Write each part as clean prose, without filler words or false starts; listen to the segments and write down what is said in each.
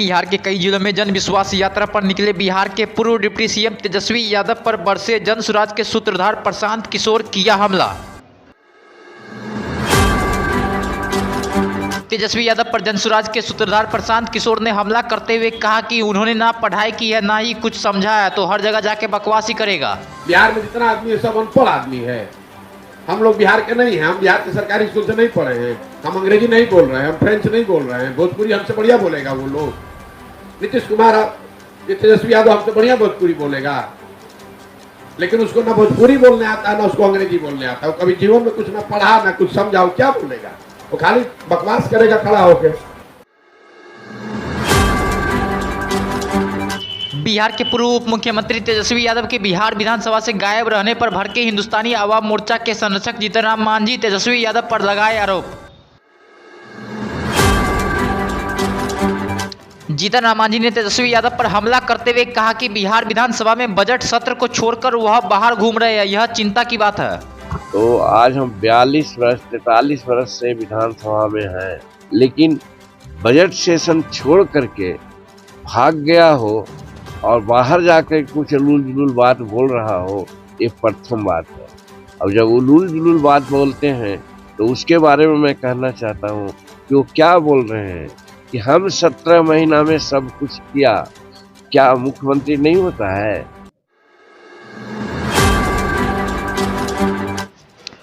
बिहार के कई जिलों में जन विश्वास यात्रा पर निकले बिहार के पूर्व डिप्टी सीएम तेजस्वी यादव पर बरसे जन सुराज के सूत्रधार प्रशांत किशोर किया हमला। तेजस्वी यादव पर जनसुराज के सूत्रधार प्रशांत किशोर ने हमला करते हुए कहा कि उन्होंने ना पढ़ाई की है ना ही कुछ समझा है, तो हर जगह जाके बकवास ही करेगा। बिहार में जितना आदमी है सब अनपढ़ आदमी है। हम लोग बिहार के नहीं हैं, हम बिहार के सरकारी स्कूल से नहीं पढ़े हैं, हम अंग्रेजी नहीं बोल रहे हैं, हम फ्रेंच नहीं बोल रहे हैं, भोजपुरी हमसे बढ़िया बोलेगा वो लोग। नीतीश कुमार तेजस्वी यादव हमसे बढ़िया भोजपुरी बोलेगा, लेकिन उसको ना भोजपुरी बोलने आता है ना उसको अंग्रेजी बोलने आता है। वो कभी जीवन में कुछ ना पढ़ा ना कुछ समझा, वो क्या बोलेगा? वो खाली बकवास करेगा खड़ा होकर। बिहार के पूर्व उप मुख्यमंत्री तेजस्वी यादव के बिहार विधानसभा से गायब रहने पर भड़के हिंदुस्तानी आवाम मोर्चा के संरक्षक जीतन राम मांझी तेजस्वी यादव पर लगाए आरोप। जीतन राम मांझी ने तेजस्वी यादव पर हमला करते हुए कहा कि बिहार विधानसभा में बजट सत्र को छोड़कर वह बाहर घूम रहे हैं, यह चिंता की बात है। तो आज हम 43 वर्ष से विधानसभा में हैं, लेकिन बजट सेशन छोड़ करके भाग गया हो और बाहर जाकर कुछ उलूल जुलूल बात बोल रहा हो, ये प्रथम बात है। अब जब उलूल जुलूल बात बोलते हैं तो उसके बारे में मैं कहना चाहता हूँ कि वो क्या बोल रहे हैं कि हम 17 महीना में सब कुछ किया, क्या मुख्यमंत्री नहीं होता है?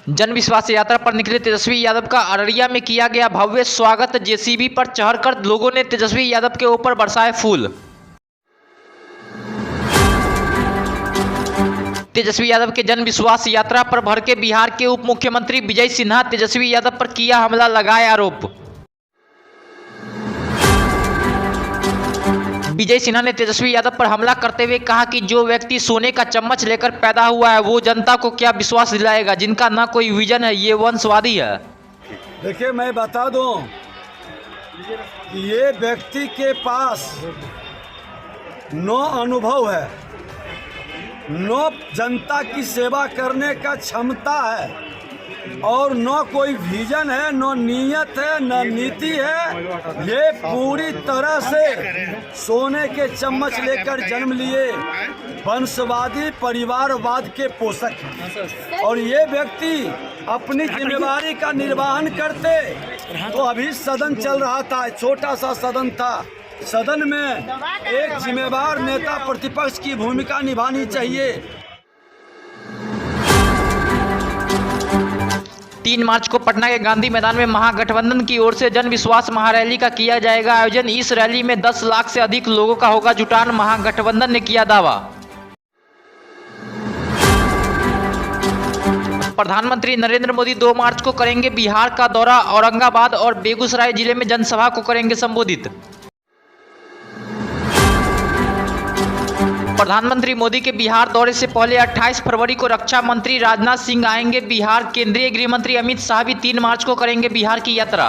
जन विश्वास यात्रा पर निकले तेजस्वी यादव का अररिया में किया गया भव्य स्वागत। जेसीबी पर चढ़कर लोगों ने तेजस्वी यादव के ऊपर बरसाए फूल। तेजस्वी यादव के जन विश्वास यात्रा पर भड़के बिहार के उप मुख्यमंत्री विजय सिन्हा तेजस्वी यादव पर किया हमला, लगाए आरोप। विजय सिन्हा ने तेजस्वी यादव पर हमला करते हुए कहा कि जो व्यक्ति सोने का चम्मच लेकर पैदा हुआ है वो जनता को क्या विश्वास दिलाएगा, जिनका ना कोई विजन है, ये वंशवादी है। देखिए, मैं बता दूं कि ये व्यक्ति के पास नो अनुभव है, नो जनता की सेवा करने का क्षमता है और न कोई विजन है, न नीयत है, न नीति है। ये पूरी तरह से सोने के चम्मच लेकर जन्म लिए वंशवादी परिवारवाद के पोषक हैं। और ये व्यक्ति अपनी जिम्मेदारी का निर्वहन करते तो अभी सदन चल रहा था, छोटा सा सदन था। सदन में एक जिम्मेदार नेता प्रतिपक्ष की भूमिका निभानी चाहिए। 3 मार्च को पटना के गांधी मैदान में महागठबंधन की ओर से जन विश्वास महारैली का किया जाएगा आयोजन। इस रैली में 10 लाख से अधिक लोगों का होगा जुटान, महागठबंधन ने किया दावा। प्रधानमंत्री नरेंद्र मोदी 2 मार्च को करेंगे बिहार का दौरा, औरंगाबाद और बेगूसराय जिले में जनसभा को करेंगे संबोधित। प्रधानमंत्री मोदी के बिहार दौरे से पहले 28 फरवरी को रक्षा मंत्री राजनाथ सिंह आएंगे बिहार। केंद्रीय गृह मंत्री अमित शाह भी 3 मार्च को करेंगे बिहार की यात्रा।